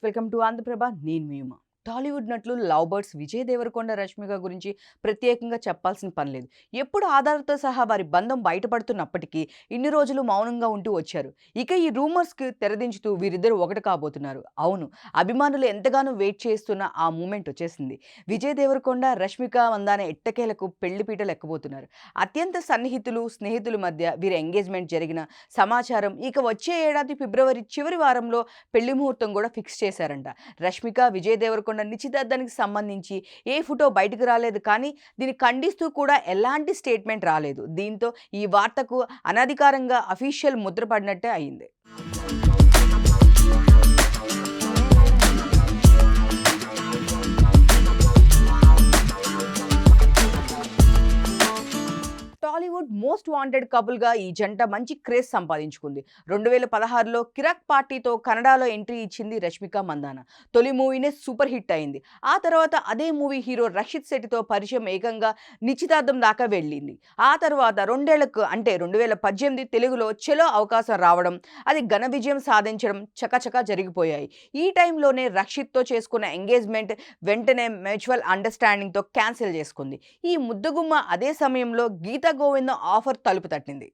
Welcome to Andhraprabha. నేను మీ ఉమా. టాలీవుడ్ నటులు love birds Vijay Devarakonda, Rashmika గురించి ప్రత్యేకంగా చెప్పాల్సిన పని లేదు. ఎప్పుడు ఆధారాలతో సహా వారి బంధం బయటపడుతున్నప్పటికీ ఇన్ని రోజులు మౌనంగా ఉంటూ వచ్చారు. ఇక ఈ రూమర్స్కి తెరదించుతూ వీరిద్దరూ ఒకటి కాబోతున్నారు. అవును, అభిమానులు ఎంతగానో వెయిట్ చేస్తున్న ఆ మూమెంట్ వచ్చేసింది. విజయ్ దేవరకొండ, రష్మిక మందాన ఎట్టకేలకు పెళ్లిపీటలు ఎక్కబోతున్నారు. అత్యంత సన్నిహితులు, స్నేహితుల మధ్య వీరి ఎంగేజ్మెంట్ జరిగిన సమాచారం ఇక వచ్చే ఏడాది ఫిబ్రవరి చివరి వారంలో పెళ్లి ముహూర్తం కూడా ఫిక్స్ చేశారంట. రష్మిక, విజయ్ దేవరకొండ నిశ్చితార్థానికి సంబంధించి ఏ ఫోటో బయటకు రాలేదు, కానీ దీన్ని ఖండిస్తూ కూడా ఎలాంటి స్టేట్మెంట్ రాలేదు. దీంతో ఈ వార్తకు అనధికారంగా అఫీషియల్ ముద్ర పడినట్టే అయింది. టాలీవుడ్ మోస్ట్ వాంటెడ్ కపుల్గా ఈ జంట మంచి క్రేజ్ సంపాదించుకుంది. 2016లో కిరాక్ పార్టీతో కన్నడలో ఎంట్రీ ఇచ్చింది రష్మిక మందాన. తొలి మూవీనే సూపర్ హిట్ అయింది. ఆ తర్వాత అదే మూవీ హీరో రషిద్ శెట్టితో పరిచయం ఏకంగా నిశ్చితార్థం దాకా వెళ్ళింది. ఆ తర్వాత 2 ఏళ్లకు అంటే 2018 తెలుగులో చెలో అవకాశం రావడం, అది ఘన విజయం సాధించడం చకచకా జరిగిపోయాయి. ఈ టైంలోనే రషిద్తో చేసుకున్న ఎంగేజ్మెంట్ వెంటనే మ్యూచువల్ అండర్స్టాండింగ్తో క్యాన్సిల్ చేసుకుంది. ఈ ముద్దుగుమ్మ అదే సమయంలో గీతా గోవిందం ఆఫర్ తలుపు తట్టింది.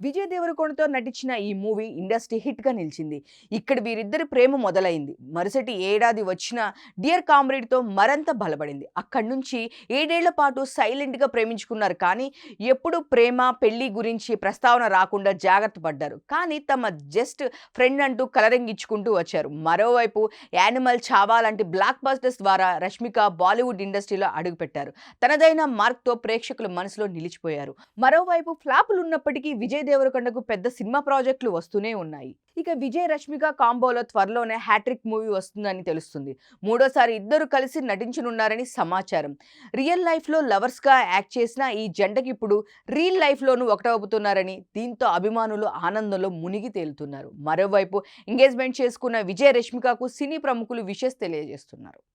విజయ్ దేవరకొండతో నటించిన ఈ మూవీ ఇండస్ట్రీ హిట్గా నిలిచింది. ఇక్కడ వీరిద్దరి ప్రేమ మొదలైంది. మరుసటి ఏడాది వచ్చిన డియర్ కామ్రేడ్తో మరింత బలపడింది. అక్కడి నుంచి 7 ఏళ్ల పాటు సైలెంట్గా ప్రేమించుకున్నారు. కానీ ఎప్పుడు ప్రేమ, పెళ్లి గురించి ప్రస్తావన రాకుండా జాగ్రత్త పడ్డారు. కానీ తమ జస్ట్ ఫ్రెండ్ అంటూ కలరింగ్ ఇచ్చుకుంటూ వచ్చారు. మరోవైపు యానిమల్, చావా లాంటి బ్లాక్ బస్టర్స్ ద్వారా రష్మిక బాలీవుడ్ ఇండస్ట్రీలో అడుగుపెట్టారు. తనదైన మార్క్తో ప్రేక్షకుల మనసులో నిలిచిపోయారు. మరోవైపు ఫ్లాపులు ఉన్నప్పటికీ విజయ్ దేవరకొండకు పెద్ద సినిమా ప్రాజెక్టులు వస్తూనే ఉన్నాయి. ఇక విజయ్ రష్మిక కాంబోలో త్వరలోనే హ్యాట్రిక్ మూవీ వస్తుందని తెలుస్తుంది. మూడోసారి ఇద్దరు కలిసి నటించనున్నారని సమాచారం. రియల్ లైఫ్లో లవర్స్గా యాక్ట్ చేసిన ఈ జంటకి ఇప్పుడు రియల్ లైఫ్లోనూ ఒకటవుతున్నారని, దీంతో అభిమానులు ఆనందంలో మునిగి తేలుతున్నారు. మరోవైపు ఎంగేజ్మెంట్ చేసుకున్న విజయ్, రష్మికకు సినీ ప్రముఖులు విషెస్ తెలియజేస్తున్నారు.